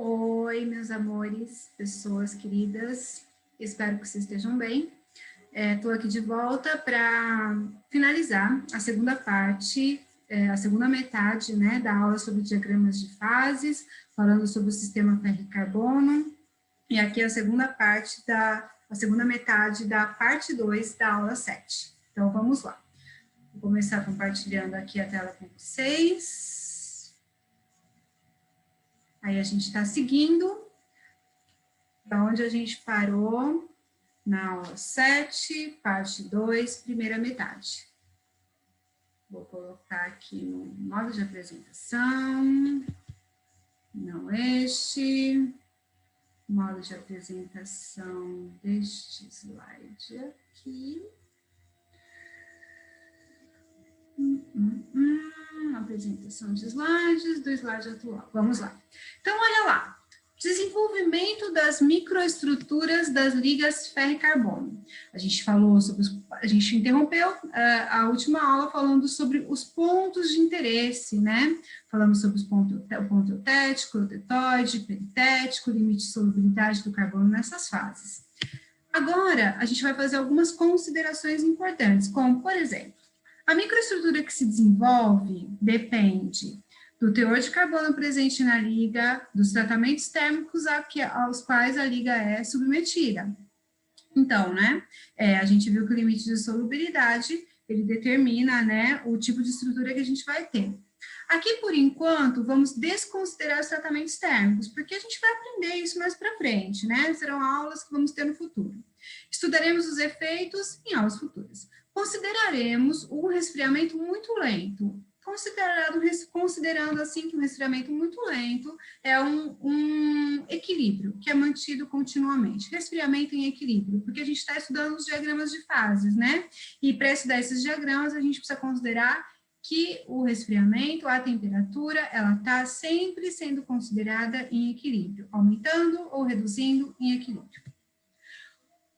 Oi, meus amores, pessoas queridas, espero que vocês estejam bem. Estou aqui de volta para finalizar a segunda parte, a segunda metade, né, da aula sobre diagramas de fases, falando sobre o sistema ferro-carbono, e aqui a segunda parte a segunda metade da parte 2 da aula 7. Então, vamos lá. Vou começar compartilhando aqui a tela com vocês. Aí a gente está seguindo para onde a gente parou na aula 7, parte 2, primeira metade. Vou colocar aqui no modo de apresentação, não este, modo de apresentação deste slide aqui. Apresentação de slides, do slide atual. Vamos lá. Então, olha lá. Desenvolvimento das microestruturas das ligas ferro e carbono. A gente falou sobre a gente interrompeu a última aula falando sobre os pontos de interesse, né? Falamos sobre o ponto eutético, eutetoide, peritético, limite de solubilidade do carbono nessas fases. Agora, a gente vai fazer algumas considerações importantes, como, por exemplo, a microestrutura que se desenvolve depende do teor de carbono presente na liga, dos tratamentos térmicos aos quais a liga é submetida. Então, né, a gente viu que o limite de solubilidade, ele determina, né, o tipo de estrutura que a gente vai ter. Aqui, por enquanto, vamos desconsiderar os tratamentos térmicos, porque a gente vai aprender isso mais para frente, né, serão aulas que vamos ter no futuro. Estudaremos os efeitos em aulas futuras. Consideraremos o resfriamento muito lento, considerando assim que um resfriamento muito lento é um equilíbrio que é mantido continuamente. Resfriamento em equilíbrio, porque a gente está estudando os diagramas de fases, né? E para estudar esses diagramas, a gente precisa considerar que o resfriamento, a temperatura, ela está sempre sendo considerada em equilíbrio, aumentando ou reduzindo em equilíbrio.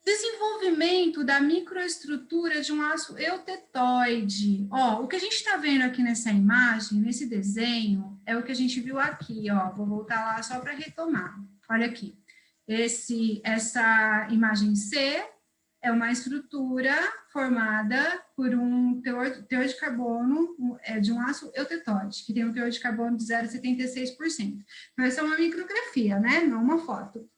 Desenvolvimento da microestrutura de um aço eutetoide. Ó, o que a gente está vendo aqui nessa imagem, nesse desenho, é o que a gente viu aqui, ó. Vou voltar lá só para retomar. Olha aqui. Essa imagem C é uma estrutura formada por um teor de carbono de um aço eutetoide, que tem um teor de carbono de 0,76%. Então, essa é uma micrografia, né? Não é uma foto.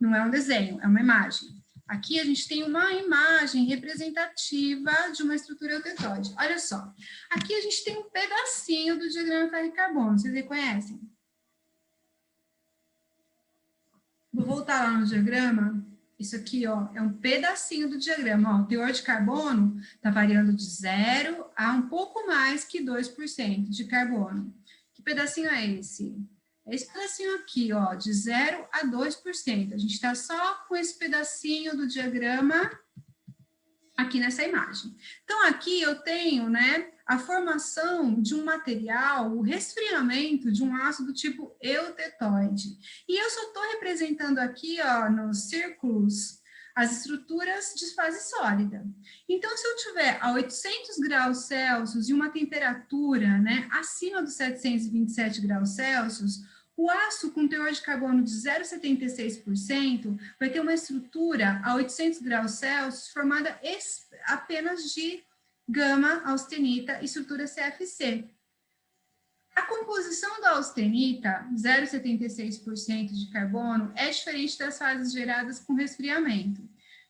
Não é um desenho, é uma imagem. Aqui a gente tem uma imagem representativa de uma estrutura eutetoide. Olha só, aqui a gente tem um pedacinho do diagrama ferro e carbono, vocês reconhecem? Vou voltar lá no diagrama. Isso aqui, ó, é um pedacinho do diagrama. Ó, o teor de carbono está variando de 0 a um pouco mais que 2% de carbono. Que pedacinho é esse? Esse pedacinho aqui, ó, de 0 a 2%. A gente está só com esse pedacinho do diagrama aqui nessa imagem. Então, aqui eu tenho, né, a formação de um material, o resfriamento de um aço do tipo eutetoide. E eu só estou representando aqui, ó, nos círculos, as estruturas de fase sólida. Então, se eu tiver a 800 graus Celsius e uma temperatura, né, acima dos 727 graus Celsius, o aço com teor de carbono de 0,76% vai ter uma estrutura a 800 graus Celsius formada apenas de gama-austenita e estrutura CFC. A composição da austenita, 0,76% de carbono, é diferente das fases geradas com resfriamento.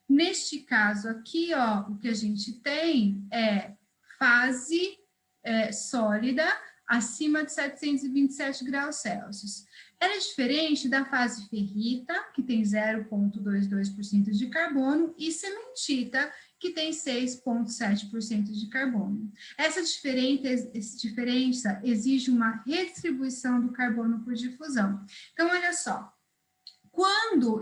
Neste caso aqui, ó, o que a gente tem é fase sólida acima de 727 graus Celsius. Ela é diferente da fase ferrita, que tem 0,22% de carbono, e cementita, que tem 6,7% de carbono. Essa diferença exige uma redistribuição do carbono por difusão. Então, olha só,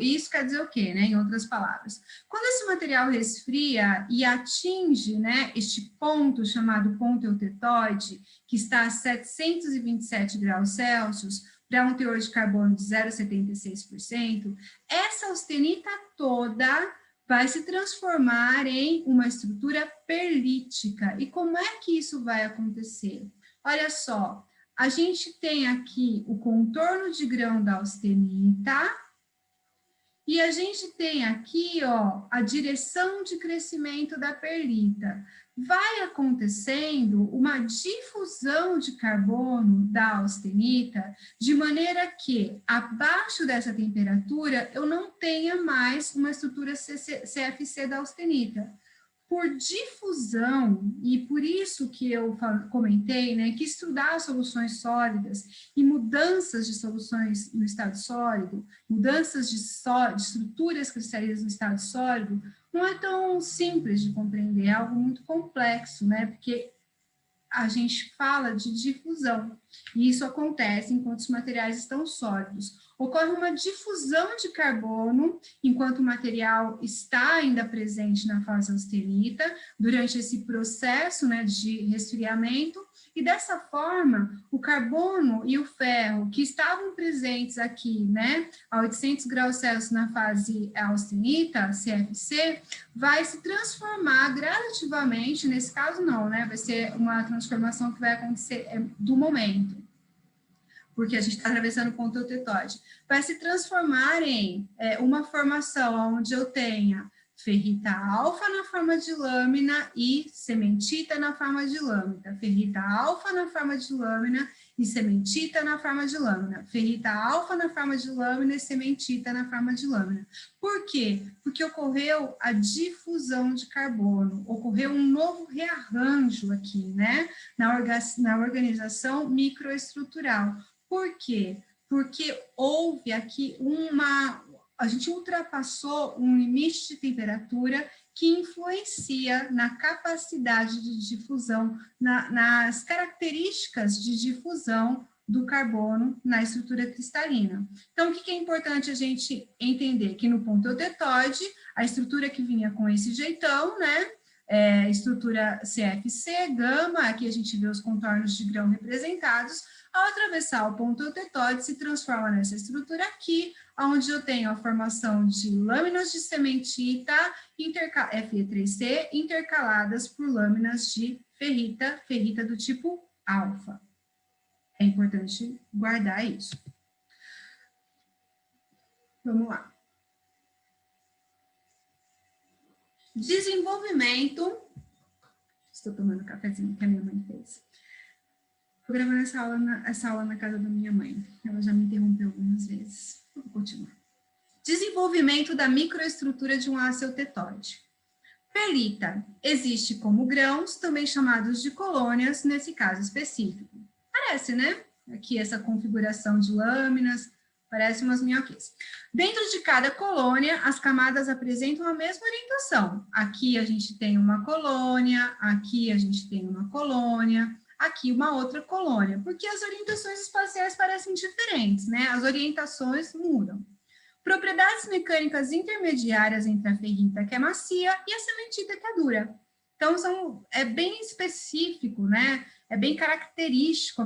isso quer dizer o quê, né? Em outras palavras, quando esse material resfria e atinge, né, este ponto chamado ponto eutetoide, que está a 727 graus Celsius, para um teor de carbono de 0,76%, essa austenita toda vai se transformar em uma estrutura perlítica. E como é que isso vai acontecer? Olha só, a gente tem aqui o contorno de grão da austenita, e a gente tem aqui, ó, a direção de crescimento da perlita. Vai acontecendo uma difusão de carbono da austenita, de maneira que, abaixo dessa temperatura, eu não tenha mais uma estrutura CFC da austenita. Por difusão, e por isso que eu comentei, né, que estudar soluções sólidas e mudanças de soluções no estado sólido, mudanças de estruturas cristalinas no estado sólido, não é tão simples de compreender, é algo muito complexo, né, porque a gente fala de difusão, e isso acontece enquanto os materiais estão sólidos. Ocorre uma difusão de carbono enquanto o material está ainda presente na fase austenita, durante esse processo, né, de resfriamento, e dessa forma, o carbono e o ferro que estavam presentes aqui, né, a 800 graus Celsius na fase austenita, CFC, vai se transformar gradativamente, nesse caso não, né, vai ser uma transformação que vai acontecer do momento, porque a gente está atravessando o ponto eutetóide, vai se transformar em uma formação onde eu tenha ferrita alfa na forma de lâmina e cementita na forma de lâmina, ferrita alfa na forma de lâmina e cementita na forma de lâmina, ferrita alfa na forma de lâmina e cementita na forma de lâmina. Por quê? Porque ocorreu a difusão de carbono, ocorreu um novo rearranjo aqui, né, na organização microestrutural. Por quê? Porque houve aqui a gente ultrapassou um limite de temperatura que influencia na capacidade de difusão, nas características de difusão do carbono na estrutura cristalina. Então, o que é importante a gente entender? Que no ponto eutetóide, a estrutura que vinha com esse jeitão, né, estrutura CFC, gama, aqui a gente vê os contornos de grão representados, ao atravessar o ponto eutetóide, se transforma nessa estrutura aqui, onde eu tenho a formação de lâminas de cementita Fe3C intercaladas por lâminas de ferrita do tipo alfa. É importante guardar isso. Vamos lá. Desenvolvimento. Estou tomando cafezinho que a minha mãe fez. Estou gravando essa aula na casa da minha mãe. Ela já me interrompeu algumas vezes. Vou continuar. Desenvolvimento da microestrutura de um aço eutetóide. Perlita existe como grãos, também chamados de colônias, nesse caso específico. Parece, né? Aqui essa configuração de lâminas, parece umas minhoquinhas. Dentro de cada colônia, as camadas apresentam a mesma orientação. Aqui a gente tem uma colônia, aqui a gente tem uma colônia, aqui uma outra colônia, porque as orientações espaciais parecem diferentes, né? As orientações mudam. Propriedades mecânicas intermediárias entre a ferrita, que é macia, e a cementita, que é dura. Então, é bem específico, né? É bem característico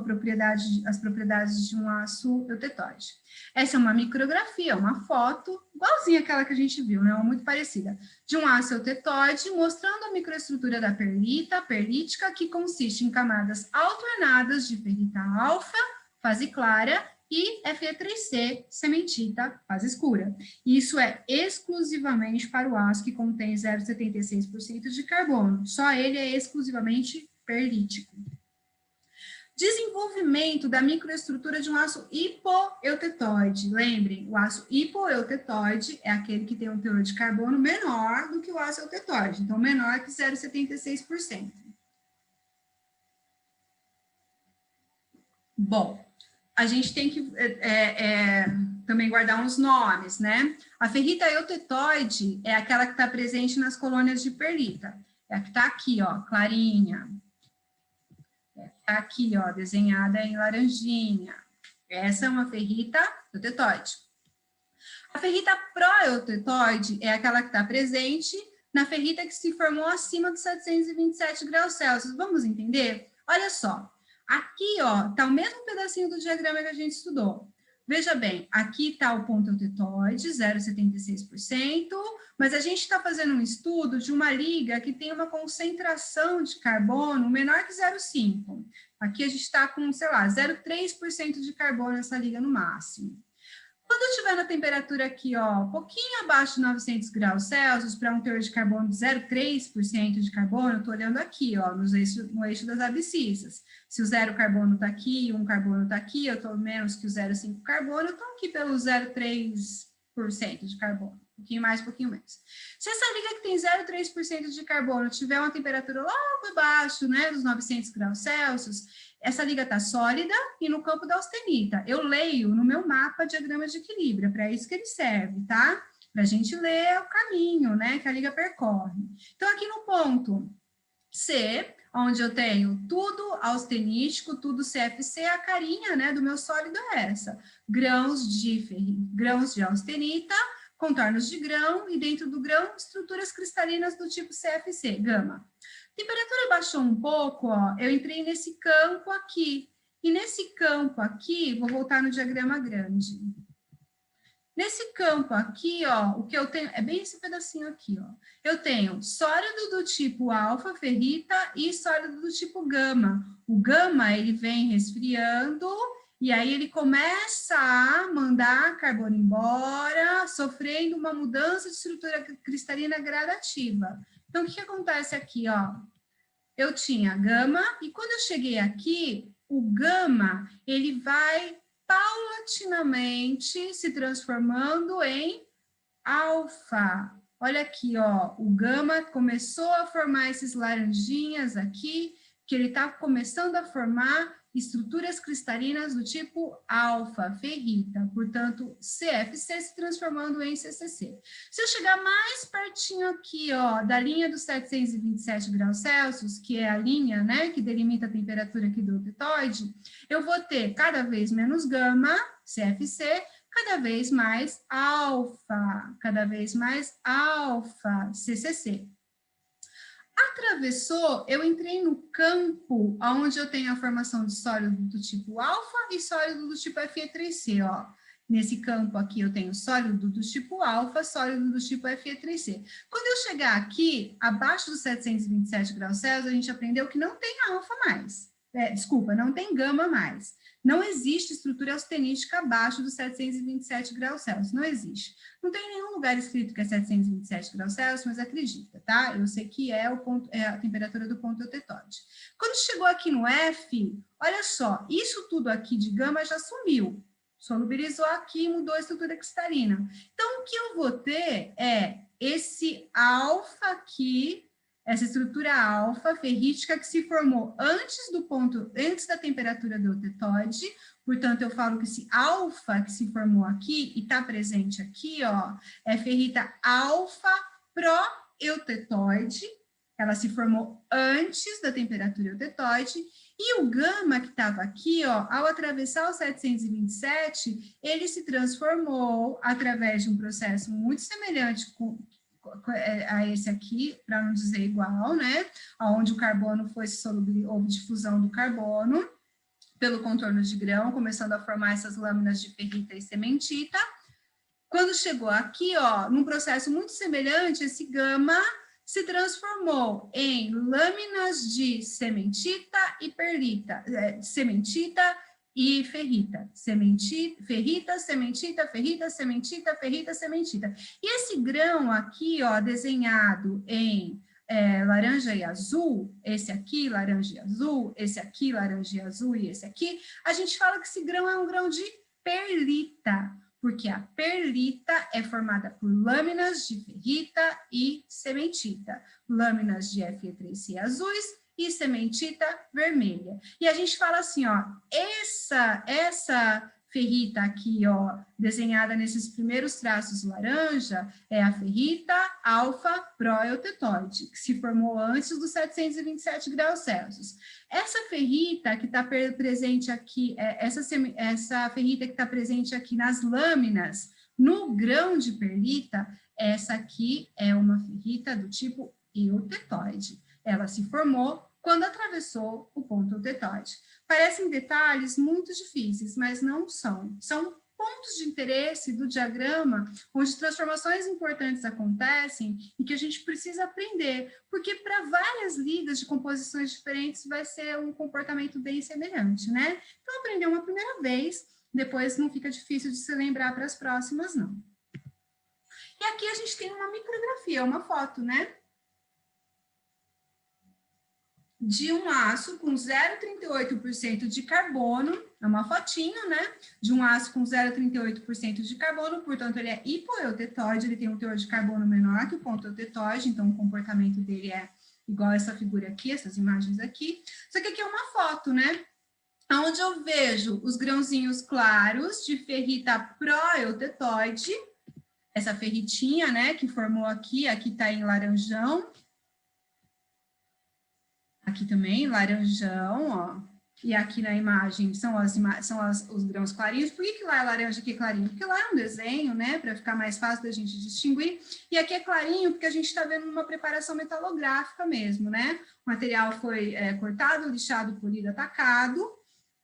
as propriedades de um aço eutetóide. Essa é uma micrografia, uma foto, igualzinha àquela que a gente viu, né? Muito parecida, de um aço eutetóide, mostrando a microestrutura da perlita, perlítica, que consiste em camadas alternadas de ferrita alfa, fase clara, e Fe3C, cementita, fase escura. Isso é exclusivamente para o aço que contém 0,76% de carbono. Só ele é exclusivamente perlítico. Desenvolvimento da microestrutura de um aço hipoeutetóide. Lembrem, o aço hipoeutetóide é aquele que tem um teor de carbono menor do que o aço eutetóide, então menor que 0,76%. Bom, a gente tem que também guardar uns nomes, né? A ferrita eutetóide é aquela que está presente nas colônias de perlita. É a que está aqui, ó, clarinha. Está aqui, ó, desenhada em laranjinha. Essa é uma ferrita eutetóide. A ferrita pró-eutetóide é aquela que está presente na ferrita que se formou acima dos 727 graus Celsius. Vamos entender? Olha só. Aqui, ó, tá o mesmo pedacinho do diagrama que a gente estudou. Veja bem, aqui está o ponto eutetóide, 0,76%, mas a gente está fazendo um estudo de uma liga que tem uma concentração de carbono menor que 0,5. Aqui a gente está com, sei lá, 0,3% de carbono nessa liga no máximo. Quando eu estiver na temperatura aqui, ó, um pouquinho abaixo de 900 graus Celsius, para um teor de carbono de 0,3% de carbono, eu estou olhando aqui, ó, no eixo das abscissas. Se o 0 carbono está aqui e o 1 carbono está aqui, eu estou menos que o 0,5 carbono, eu estou aqui pelo 0,3% de carbono. Um pouquinho mais, um pouquinho menos. Se essa liga que tem 0,3% de carbono tiver uma temperatura logo abaixo, né, dos 900 graus Celsius, essa liga está sólida e no campo da austenita. Eu leio no meu mapa diagrama de equilíbrio, para isso que ele serve, tá? Para a gente ler o caminho, né, que a liga percorre. Então, aqui no ponto C, onde eu tenho tudo austenítico, tudo CFC, a carinha, né, do meu sólido é essa. Grãos de austenita, contornos de grão, e dentro do grão, estruturas cristalinas do tipo CFC, gama. Temperatura baixou um pouco, ó, eu entrei nesse campo aqui. E nesse campo aqui, vou voltar no diagrama grande. Nesse campo aqui, ó, o que eu tenho, é bem esse pedacinho aqui, ó. Eu tenho sólido do tipo alfa, ferrita, e sólido do tipo gama. O gama, ele vem resfriando, e aí ele começa a mandar carbono embora, sofrendo uma mudança de estrutura cristalina gradativa. Então, o que acontece aqui, ó? Eu tinha gama, e quando eu cheguei aqui, o gama, ele vai paulatinamente se transformando em alfa. Olha aqui, ó, o gama começou a formar esses laranjinhas aqui, que ele está começando a formar estruturas cristalinas do tipo alfa, ferrita, portanto, CFC se transformando em CCC. Se eu chegar mais pertinho aqui, ó, da linha dos 727 graus Celsius, que é a linha, né, que delimita a temperatura aqui do tetóide, eu vou ter cada vez menos gama, CFC, cada vez mais alfa, CCC. Atravessou, eu entrei no campo onde eu tenho a formação de sólido do tipo alfa e sólido do tipo Fe3C, ó. Nesse campo aqui eu tenho sólido do tipo alfa, sólido do tipo Fe3C. Quando eu chegar aqui, abaixo dos 727 graus Celsius, a gente aprendeu que não tem alfa mais. Desculpa, não tem gama mais. Não existe estrutura austenítica abaixo dos 727 graus Celsius, não existe. Não tem nenhum lugar escrito que é 727 graus Celsius, mas acredita, tá? Eu sei que é a temperatura do ponto eutetóide. Quando chegou aqui no F, olha só, isso tudo aqui de gama já sumiu. Solubilizou aqui e mudou a estrutura cristalina. Então, o que eu vou ter é esse alfa aqui, essa estrutura alfa ferrítica que se formou antes da temperatura do eutetóide. Portanto, eu falo que esse alfa que se formou aqui e está presente aqui, ó, é ferrita alfa pró-eutetóide. Ela se formou antes da temperatura eutetóide. E o gama que estava aqui, ó, ao atravessar o 727, ele se transformou através de um processo muito semelhante a esse aqui, para não dizer igual, né? Onde o carbono foi houve difusão do carbono pelo contorno de grão, começando a formar essas lâminas de ferrita e cementita. Quando chegou aqui, ó, num processo muito semelhante, esse gama se transformou em lâminas de cementita e perlita, cementita e ferrita, ferrita, cementita, ferrita, cementita, ferrita, cementita. E esse grão aqui, ó, desenhado em laranja e azul, esse aqui, laranja e azul, esse aqui, laranja e azul e esse aqui, a gente fala que esse grão é um grão de perlita, porque a perlita é formada por lâminas de ferrita e cementita, lâminas de Fe3C azuis e cementita vermelha. E a gente fala assim, ó, essa ferrita aqui, ó, desenhada nesses primeiros traços laranja, é a ferrita alfa pró-eutetóide, que se formou antes dos 727 graus Celsius. Essa ferrita que está presente aqui, essa ferrita que está presente aqui nas lâminas, no grão de perlita, essa aqui é uma ferrita do tipo eutetóide. Ela se formou quando atravessou o ponto eutetóide. Parecem detalhes muito difíceis, mas não são. São pontos de interesse do diagrama, onde transformações importantes acontecem e que a gente precisa aprender, porque para várias ligas de composições diferentes vai ser um comportamento bem semelhante, né? Então, aprender uma primeira vez, depois não fica difícil de se lembrar para as próximas, não. E aqui a gente tem uma micrografia, uma foto, né? De um aço com 0,38% de carbono, é uma fotinho, né? De um aço com 0,38% de carbono, portanto, ele é hipoeutetóide, ele tem um teor de carbono menor que o ponto eutetóide, então o comportamento dele é igual a essa figura aqui, essas imagens aqui. Só que aqui é uma foto, né? Onde eu vejo os grãozinhos claros de ferrita proeutetóide, essa ferritinha, né, que formou aqui está em laranjão. Aqui também, laranjão, ó. E aqui na imagem são os grãos clarinhos. Por que lá é laranja e aqui é clarinho? Porque lá é um desenho, né, para ficar mais fácil da gente distinguir. E aqui é clarinho porque a gente está vendo uma preparação metalográfica mesmo, né? O material foi cortado, lixado, polido, atacado,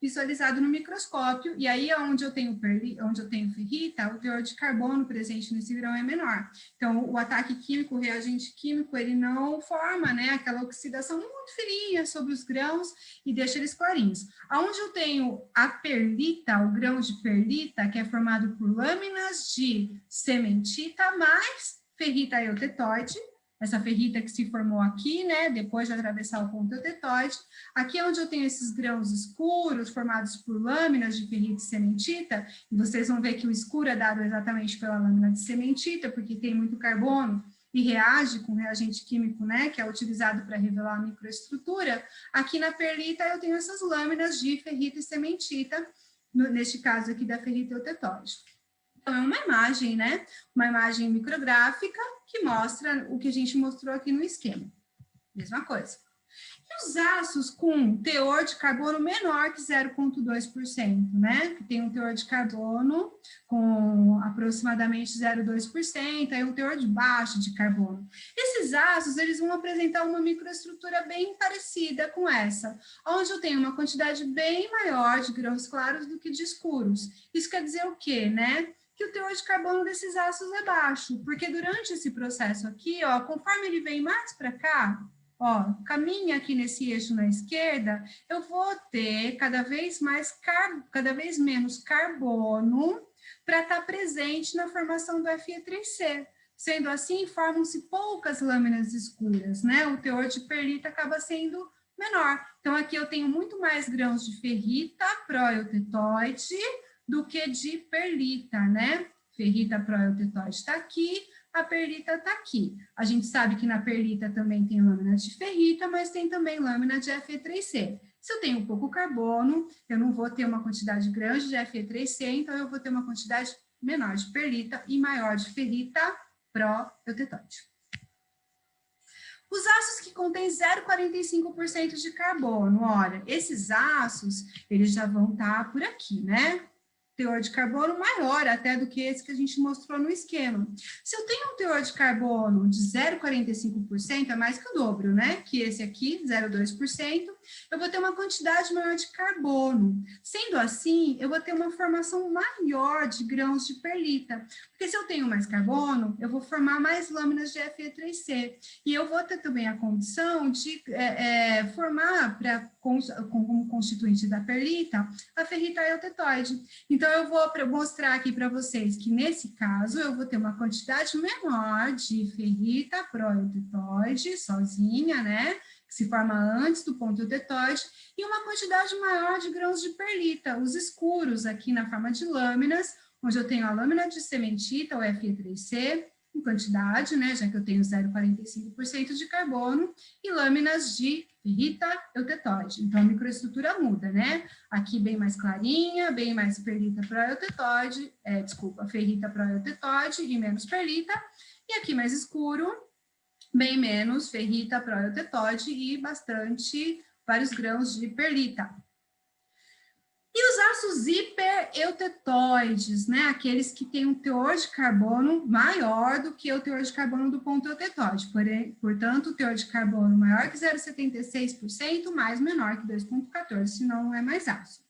visualizado no microscópio, e aí onde eu tenho ferrita, o teor de carbono presente nesse grão é menor. Então, o ataque químico, o reagente químico, ele não forma, né, aquela oxidação muito fininha sobre os grãos e deixa eles clarinhos. Aonde eu tenho a perlita, o grão de perlita, que é formado por lâminas de cementita mais ferrita eutetóide, essa ferrita que se formou aqui, né, depois de atravessar o ponto eutetóide. Aqui é onde eu tenho esses grãos escuros, formados por lâminas de ferrita e cementita, e vocês vão ver que o escuro é dado exatamente pela lâmina de cementita, porque tem muito carbono e reage com reagente químico, né, que é utilizado para revelar a microestrutura. Aqui na perlita eu tenho essas lâminas de ferrita e cementita, neste caso aqui da ferrita eutetóide. Então, é uma imagem, né? Uma imagem micrográfica que mostra o que a gente mostrou aqui no esquema. Mesma coisa. E os aços com teor de carbono menor que 0,2%, né? Que tem um teor de carbono com aproximadamente 0,2%, aí um teor de baixo de carbono. Esses aços, eles vão apresentar uma microestrutura bem parecida com essa, onde eu tenho uma quantidade bem maior de grãos claros do que de escuros. Isso quer dizer o quê, né? Que o teor de carbono desses aços é baixo, porque durante esse processo aqui, ó, conforme ele vem mais para cá, ó, caminha aqui nesse eixo na esquerda, eu vou ter cada vez menos carbono para estar presente na formação do Fe3C. Sendo assim, formam-se poucas lâminas escuras, né? O teor de perlita acaba sendo menor. Então, aqui eu tenho muito mais grãos de ferrita proeutetóide do que de perlita, né? Ferrita proeutetóide está aqui, a perlita está aqui. A gente sabe que na perlita também tem lâmina de ferrita, mas tem também lâmina de Fe3C. Se eu tenho pouco carbono, eu não vou ter uma quantidade grande de Fe3C, então eu vou ter uma quantidade menor de perlita e maior de ferrita proeutetóide. Os aços que contêm 0,45% de carbono, olha, esses aços, eles já vão estar por aqui, né? Teor de carbono maior até do que esse que a gente mostrou no esquema. Se eu tenho um teor de carbono de 0,45%, é mais que o dobro, né? Que esse aqui, 0,2%, eu vou ter uma quantidade maior de carbono. Sendo assim, eu vou ter uma formação maior de grãos de perlita. Porque se eu tenho mais carbono, eu vou formar mais lâminas de Fe3C. E eu vou ter também a condição de formar, como constituinte da perlita, a ferrita eutetóide. Então, eu vou mostrar aqui para vocês que, nesse caso, eu vou ter uma quantidade menor de ferrita proeutetóide, sozinha, né? Que se forma antes do ponto eutetóide, e uma quantidade maior de grãos de perlita, os escuros aqui na forma de lâminas, onde eu tenho a lâmina de cementita, o Fe3C, em quantidade, né, já que eu tenho 0,45% de carbono, e lâminas de ferrita eutetóide. Então, a microestrutura muda, né? Aqui bem mais clarinha, bem mais ferrita proeutetóide, ferrita proeutetóide e menos perlita, e aqui mais escuro, bem menos ferrita proeutetóide e vários grãos de perlita. E os aços hipereutetóides, né? Aqueles que têm um teor de carbono maior do que o teor de carbono do ponto eutetóide. Portanto, o teor de carbono maior que 0,76%, mais menor que 2,14%, senão não é mais ácido.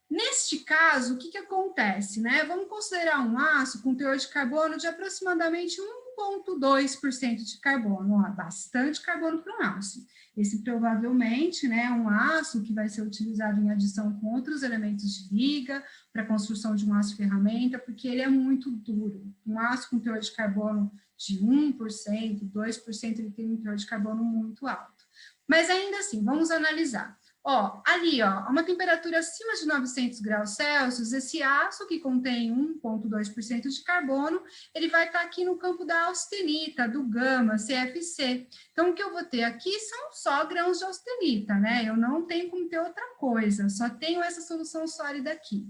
Neste caso, o que acontece, né? Vamos considerar um aço com teor de carbono de aproximadamente 1,2% de carbono, ó, bastante carbono para um aço. Esse provavelmente, né, é um aço que vai ser utilizado em adição com outros elementos de liga para a construção de um aço ferramenta, porque ele é muito duro. Um aço com teor de carbono de 1%, 2%, ele tem um teor de carbono muito alto. Mas ainda assim, vamos analisar. Ó, ali, ó, a uma temperatura acima de 900 graus Celsius, esse aço que contém 1,2% de carbono, ele vai estar aqui no campo da austenita, do gama, CFC. Então, o que eu vou ter aqui são só grãos de austenita, né? Eu não tenho como ter outra coisa, só tenho essa solução sólida aqui.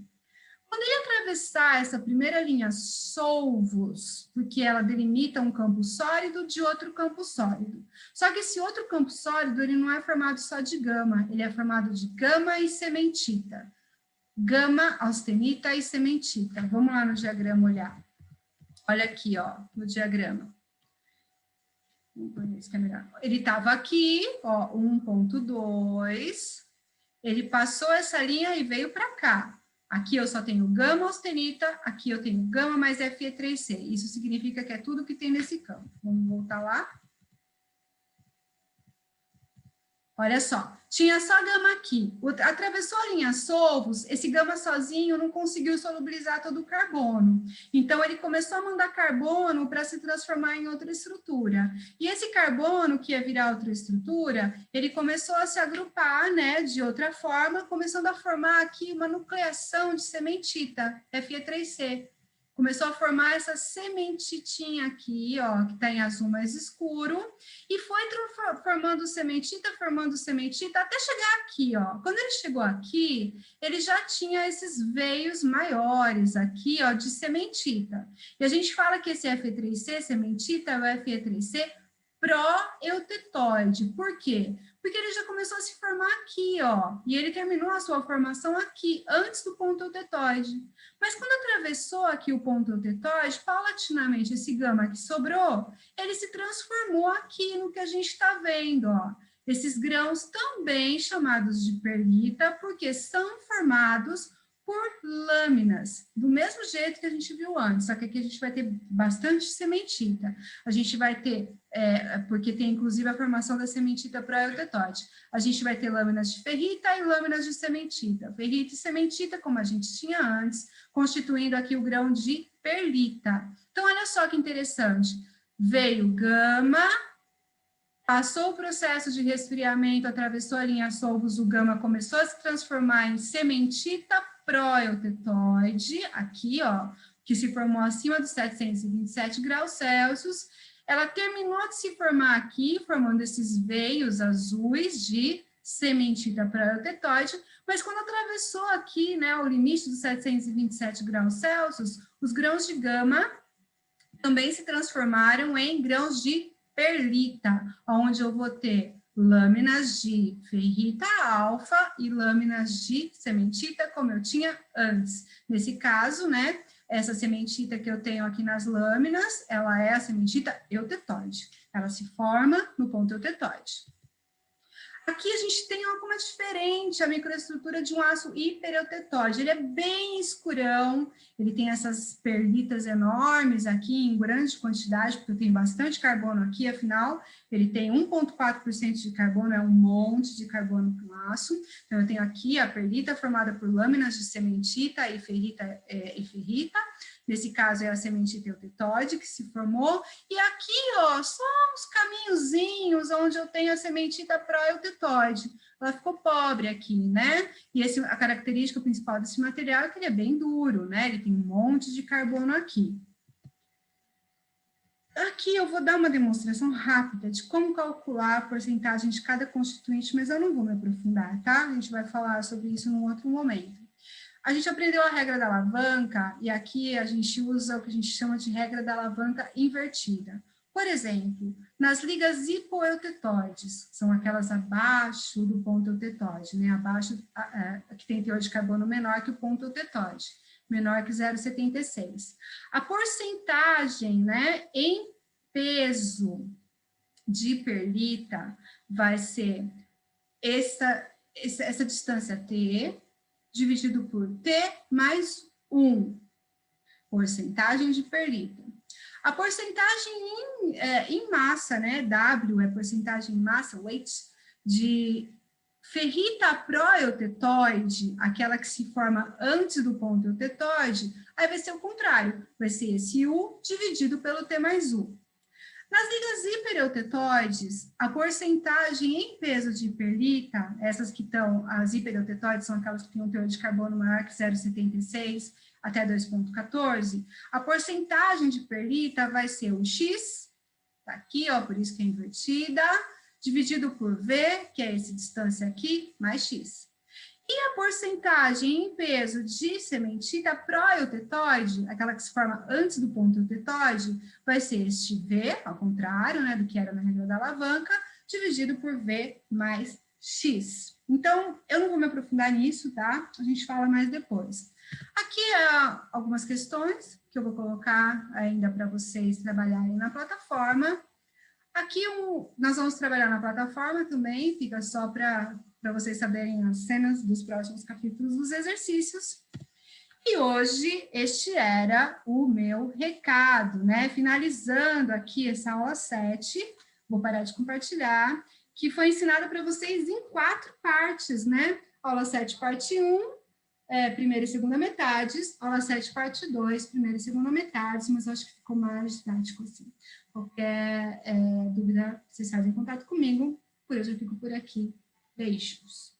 Quando ele atravessar essa primeira linha solvos, porque ela delimita um campo sólido de outro campo sólido. Só que esse outro campo sólido, ele não é formado só de gama, ele é formado de gama e cementita. Gama, austenita e cementita. Vamos lá no diagrama olhar. Olha aqui, ó, no diagrama. Ele estava aqui, ó, 1,2. Ele passou essa linha e veio para cá. Aqui eu só tenho gama austenita, aqui eu tenho gama mais Fe3C. Isso significa que é tudo que tem nesse campo. Vamos voltar lá. Olha só, tinha só gama aqui. Atravessou a linha solvos, esse gama sozinho não conseguiu solubilizar todo o carbono. Então, ele começou a mandar carbono para se transformar em outra estrutura. E esse carbono, que ia virar outra estrutura, ele começou a se agrupar, né, de outra forma, começando a formar aqui uma nucleação de cementita, Fe3C. Começou a formar essa sementitinha aqui, ó, que está em azul mais escuro, e foi formando sementita, até chegar aqui, ó. Quando ele chegou aqui, ele já tinha esses veios maiores aqui, ó, de sementita. E a gente fala que esse Fe3C, sementita, é o Fe3C pró-eutetoide. Por quê? Porque ele já começou a se formar aqui, ó, e ele terminou a sua formação aqui, antes do ponto eutetoide. Mas quando atravessou aqui o ponto eutetoide, paulatinamente esse gama que sobrou, ele se transformou aqui no que a gente está vendo, ó. Esses grãos também chamados de perlita, porque são formados por lâminas, do mesmo jeito que a gente viu antes, só que aqui a gente vai ter bastante sementita. A gente vai ter, porque tem inclusive a formação da sementita pró-eutetoide, a gente vai ter lâminas de ferrita e lâminas de sementita. Ferrita e sementita, como a gente tinha antes, constituindo aqui o grão de perlita. Então, olha só que interessante. Veio gama, passou o processo de resfriamento, atravessou a linha solvos, o gama começou a se transformar em sementita pró-eutetoide, aqui, ó, que se formou acima dos 727 graus Celsius. Ela terminou de se formar aqui, formando esses veios azuis de sementita pró-eutetoide, mas quando atravessou aqui, né, o limite dos 727 graus Celsius, os grãos de gama também se transformaram em grãos de perlita, onde eu vou ter lâminas de ferrita alfa e lâminas de sementita, como eu tinha antes. Nesse caso, né, essa sementita que eu tenho aqui nas lâminas, ela é a sementita eutetoide. Ela se forma no ponto eutetoide. Aqui a gente tem algo diferente, a microestrutura de um aço hipereutetoide. Ele é bem escurão, ele tem essas perlitas enormes aqui em grande quantidade, porque eu tenho bastante carbono aqui, afinal, ele tem 1,4% de carbono, é um monte de carbono para um aço. Então, eu tenho aqui a perlita formada por lâminas de cementita e ferrita. Nesse caso, é a sementita eutetoide que se formou. E aqui, ó, só uns caminhozinhos onde eu tenho a sementita pró-eutetoide. Ela ficou pobre aqui, né? E a característica principal desse material é que ele é bem duro, né? Ele tem um monte de carbono aqui. Aqui eu vou dar uma demonstração rápida de como calcular a porcentagem de cada constituinte, mas eu não vou me aprofundar, tá? A gente vai falar sobre isso num outro momento. A gente aprendeu a regra da alavanca, e aqui a gente usa o que a gente chama de regra da alavanca invertida. Por exemplo, nas ligas hipoeutetoides, são aquelas abaixo do ponto eutetoide, né? Abaixo, que tem teor de carbono menor que o ponto eutetoide, menor que 0,76. A porcentagem, né, em peso de perlita vai ser essa distância T, dividido por T mais 1, porcentagem de perlita. A porcentagem em massa, né, W é porcentagem em massa, weight, de ferrita proeutetóide, aquela que se forma antes do ponto eutetóide, aí vai ser o contrário, vai ser esse U dividido pelo T mais U. Nas ligas hipereutetóides, a porcentagem em peso de perlita, essas que estão, as hipereutetóides são aquelas que têm um teor de carbono maior que 0,76 até 2,14, a porcentagem de perlita vai ser o X, tá aqui, ó, por isso que é invertida, dividido por V, que é essa distância aqui, mais X. E a porcentagem em peso de sementita proeutetóide, aquela que se forma antes do ponto eutetóide, vai ser este V, ao contrário, né, do que era na regra da alavanca, dividido por V mais X. Então, eu não vou me aprofundar nisso, tá? A gente fala mais depois. Aqui algumas questões que eu vou colocar ainda para vocês trabalharem na plataforma. Aqui nós vamos trabalhar na plataforma também, fica só para vocês saberem as cenas dos próximos capítulos dos exercícios. E hoje este era o meu recado, né? Finalizando aqui essa aula 7, vou parar de compartilhar, que foi ensinada para vocês em 4 partes, né? Aula 7, parte 1, primeira e segunda metades, aula 7, parte 2, primeira e segunda metades, mas acho que ficou mais didático assim. Qualquer dúvida, vocês fazem contato comigo, por hoje eu fico por aqui. Beijos.